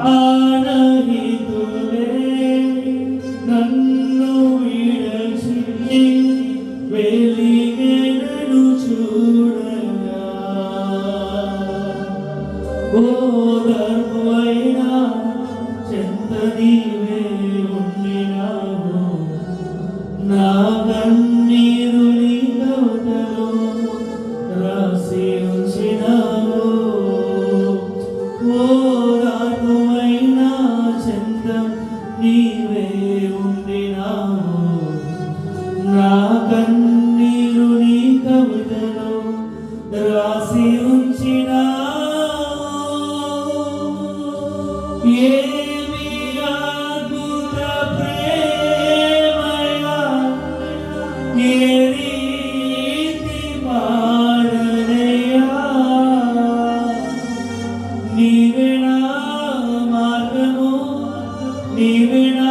ఆనహితులే నన్ను విడచి వెలిగెనను చూడగా ఓదార్పువైనా చెంత నీవే ఉండినావు నా కన్నీరు నీ కవితలో రాసి ఉంచినావు ఓదార్పువైనా చెంత నీవే ఉండినావు నా కన్నీరు నీ కవితలో రాసి ఉంచినావు ఏమి అద్భుత ప్రేమయా ఏ రీతి పాడనయ్యా నీవే నా మార్గము నీవే నా